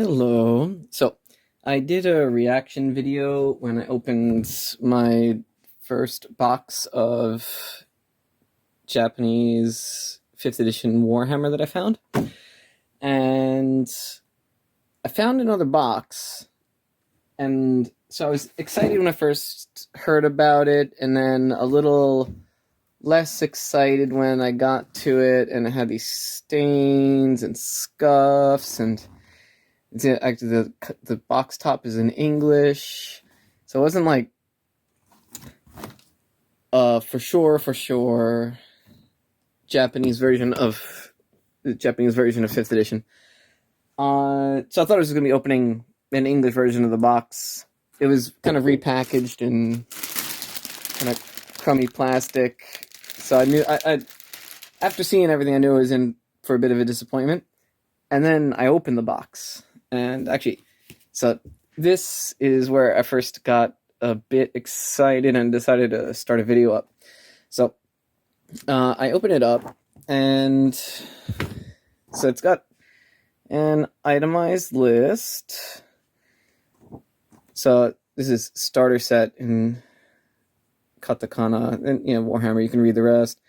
Hello. So, I did a reaction video when I opened my first box of Japanese 5th edition Warhammer that I found. And I found another box, and so I was excited when I first heard about it, and then a little less excited when I got to it, and it had these stains and scuffs, and actually the box top is in English, so it wasn't like for sure Japanese version of the Japanese version of 5th edition. So I thought I was going to be opening an English version of the box. It was kind of repackaged in kind of crummy plastic, so I knew I after seeing everything I knew I was in for a bit of a disappointment. And then I opened the box. And actually, so this is where I first got a bit excited and decided to start a video up. So I opened it up, and so it's got an itemized list. So this is starter set in katakana, and Warhammer. You can read the rest.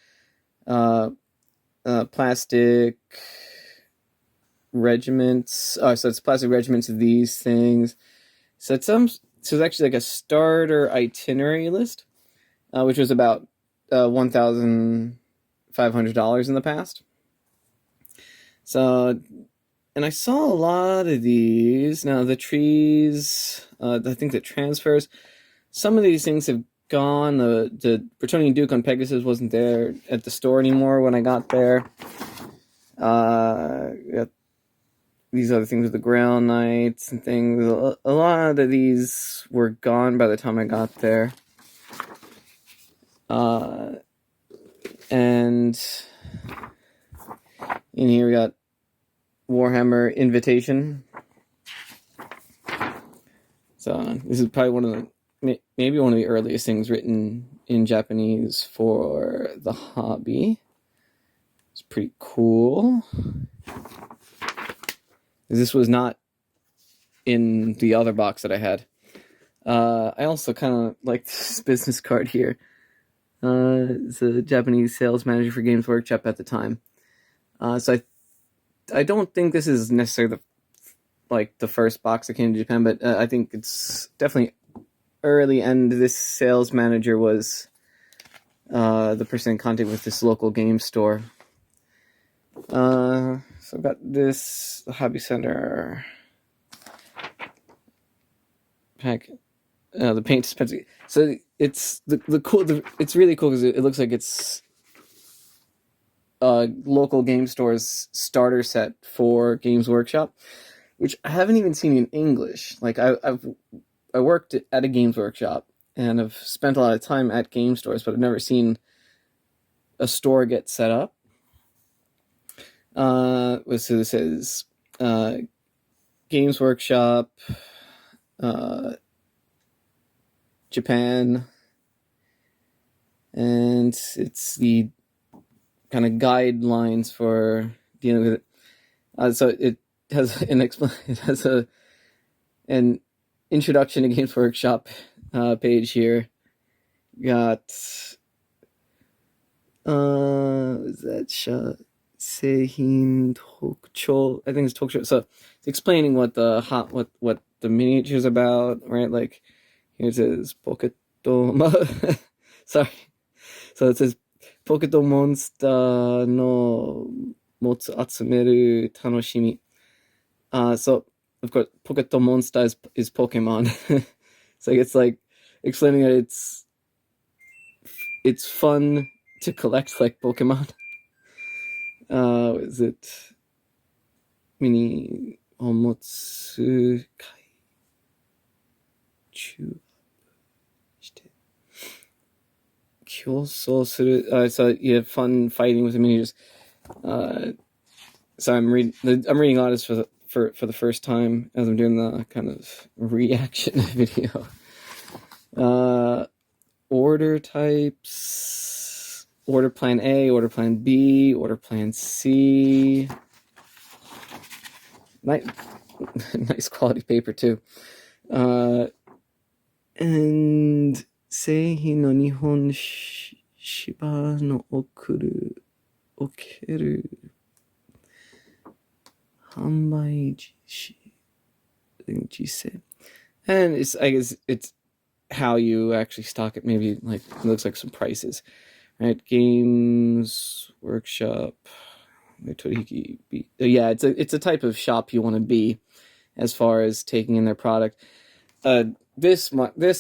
Plastic regiments. So it's plastic regiments of these things. So it's actually like a starter itinerary list, which was about $1,500 in the past. So, and I saw a lot of these. Now the trees, I think the transfers, some of these things have gone. The Bretonian Duke on Pegasus wasn't there at the store anymore when I got there. Got these other things with the Grail Knights and things. A lot of these were gone by the time I got there. And in here we got Warhammer Invitation. So this is probably maybe one of the earliest things written in Japanese for the hobby. It's pretty cool. This was not in the other box that I had. I also kind of like this business card here. It's a Japanese sales manager for Games Workshop at the time. So I don't think this is necessarily the first box that came to Japan, but I think it's definitely early, and this sales manager was the person in contact with this local game store. So I've got this Hobby Center pack, the paint dispenser. So it's it's really cool because it looks like it's local game store's starter set for Games Workshop, which I haven't even seen in English. Like I worked at a Games Workshop and I've spent a lot of time at game stores, but I've never seen a store get set up. So this is Games Workshop, Japan, and it's the kind of guidelines for dealing with it. So it has an introduction to Games Workshop page here. Got is that shot? Seihin Tokucho, I think it's Tokucho. So it's explaining what the miniature is about, right? Like here it says Poketo. Sorry. So it says Poketo Monster no Motsu Atsumeru Tanoshimi. So of course Poketo Monster is Pokemon. So it's like explaining that it's fun to collect like Pokemon. Is it Mini Omotsu Kai Chu Shite Kyosou Suru. So you have fun fighting with the miniatures. So I'm reading all this for the first time as I'm doing the kind of reaction video. Order types. Order Plan A, Order Plan B, Order Plan C. nice quality paper too. And Seihi no Nihon Shiba no Okeru Hanbai Jise. And it's, I guess it's how you actually stock it. Maybe like it looks like some prices, right? Games Workshop. Yeah, it's a type of shop you want to be as far as taking in their product. This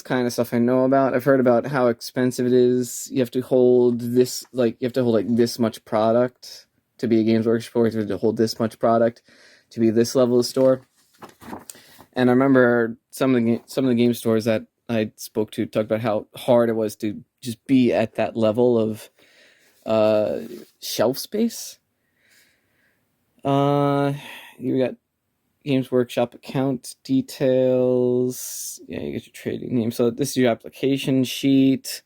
kind of stuff I know about. I've heard about how expensive it is. You have to hold this this much product to be a Games Workshop, or you have to hold this much product to be this level of store. And I remember some of the game stores that I spoke to talked about how hard it was to just be at that level of shelf space. You got Games Workshop account details. Yeah, you get your trading name. So this is your application sheet.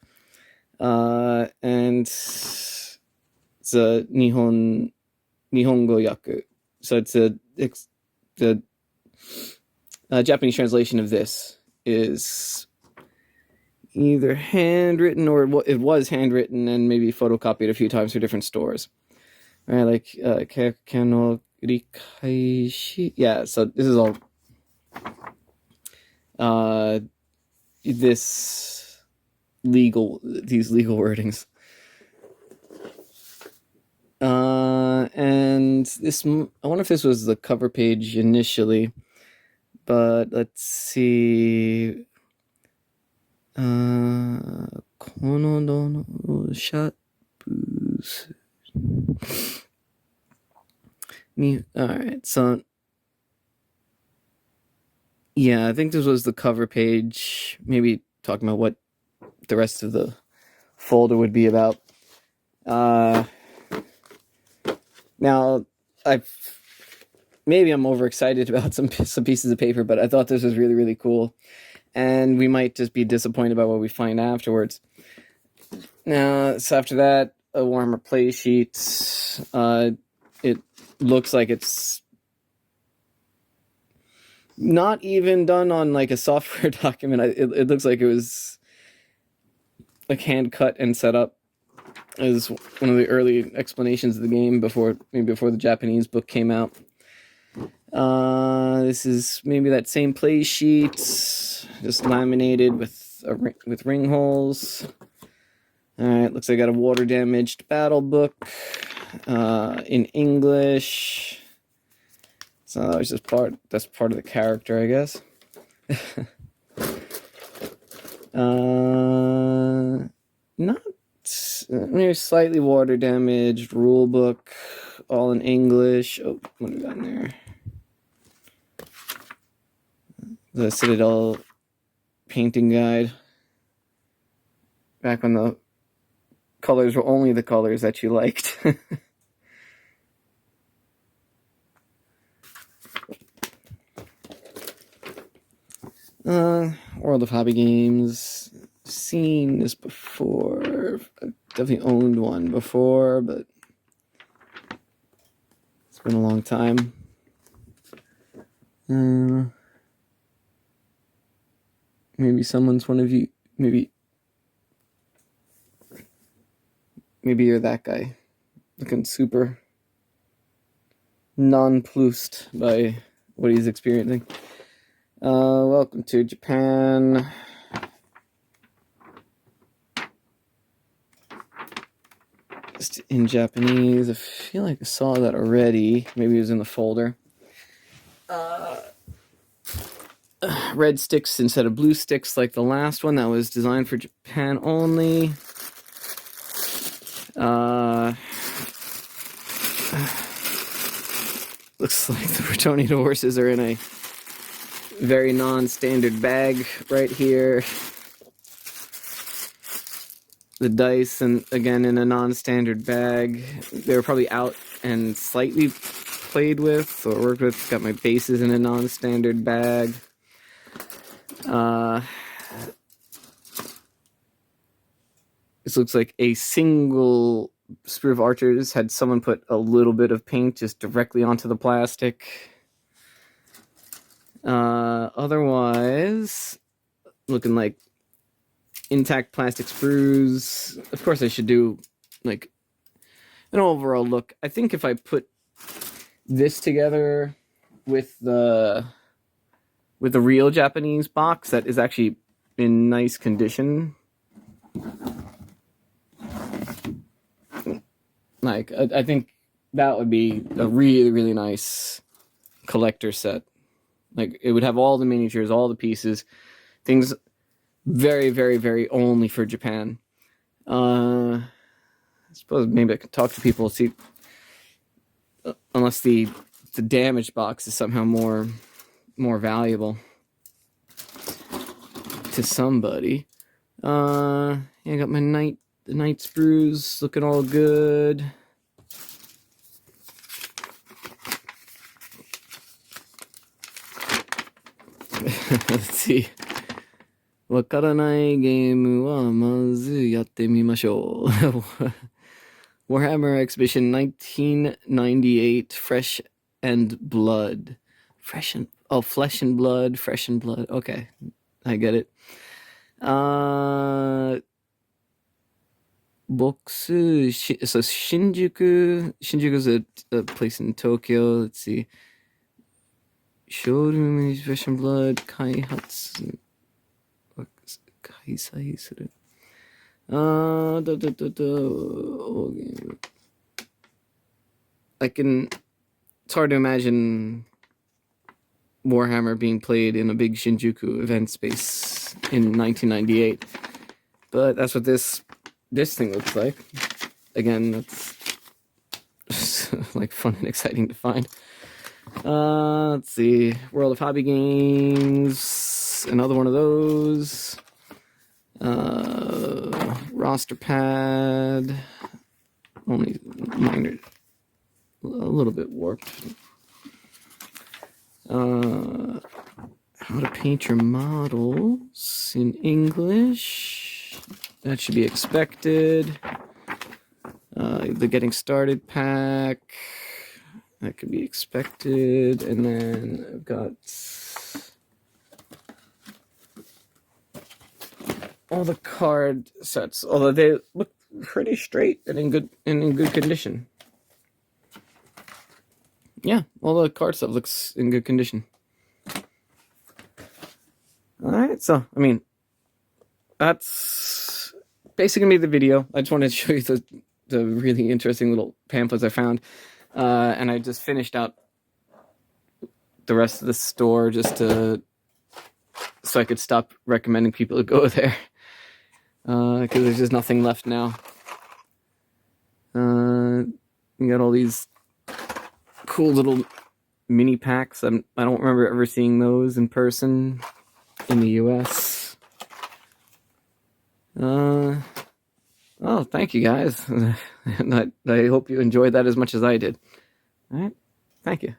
And it's a Nihongo Yaku. So it's the Japanese translation of this is either handwritten or it was handwritten and maybe photocopied a few times for different stores. Right, like Kekkano Rikaishi. Yeah, so this is all these legal wordings. And this, I wonder if this was the cover page initially, but let's see. Kono no Shatbus. Alright, so yeah, I think this was the cover page, maybe talking about what the rest of the folder would be about. Now, maybe I'm overexcited about some pieces of paper, but I thought this was really, really cool. And we might just be disappointed by what we find afterwards. Now, so after that, a Warhammer play sheet. It looks like it's not even done on like a software document. It looks like it was like hand cut and set up as one of the early explanations of the game before the Japanese book came out. This is maybe that same play sheet, just laminated with ring holes. All right, looks like I got a water damaged battle book in English. So that was just that's part of the character, I guess. Not maybe slightly water damaged rule book, all in English. Oh, what do we got in there? The Citadel painting guide. Back when the colors were only the colors that you liked. World of Hobby Games. Seen this before. I've definitely owned one before, but it's been a long time. Maybe someone's one of you. Maybe you're that guy, looking super nonplussed by what he's experiencing. Welcome to Japan. Just in Japanese. I feel like I saw that already. Maybe it was in the folder. Red sticks instead of blue sticks like the last one that was designed for Japan only. Looks like the Bretonnian horses are in a very non-standard bag right here. The dice, and again in a non-standard bag. They were probably out and slightly played with or worked with. Got my bases in a non-standard bag. This looks like a single Spear of Archers had someone put a little bit of paint just directly onto the plastic. Otherwise, looking like intact plastic sprues. Of course, I should do like an overall look. I think if I put this together with the real Japanese box that is actually in nice condition, like I think that would be a really, really nice collector set. Like, it would have all the miniatures, all the pieces, things very, very, very only for Japan. I suppose maybe I could talk to people, see, unless the damaged box is somehow more valuable to somebody. Yeah, I got the night sprues looking all good. Let's see. わからないゲームはまずやってみましょう。Warhammer Exhibition 1998 Fresh and Blood. Flesh and Blood, Fresh and Blood. Okay, I get it. Box. So Shinjuku is a place in Tokyo. Let's see. Showroom is Fresh and Blood. Kaihatsu. Kaisai suru. It's hard to imagine Warhammer being played in a big Shinjuku event space in 1998, but that's what this thing looks like. Again, that's like fun and exciting to find. Let's see, World of Hobby Games, another one of those. Roster pad, only minor, a little bit warped. How to paint your models in English. That should be expected. The getting started pack. That could be expected. And then I've got all the card sets, although they look pretty straight and in good condition. Yeah, all the card stuff looks in good condition. Alright, so, I mean, that's basically gonna be the video. I just wanted to show you the really interesting little pamphlets I found. And I just finished out the rest of the store just so I could stop recommending people to go there. Because there's just nothing left now. You got all these cool little mini packs. I don't remember ever seeing those in person in the US. Oh, thank you guys. I hope you enjoyed that as much as I did. All right, thank you.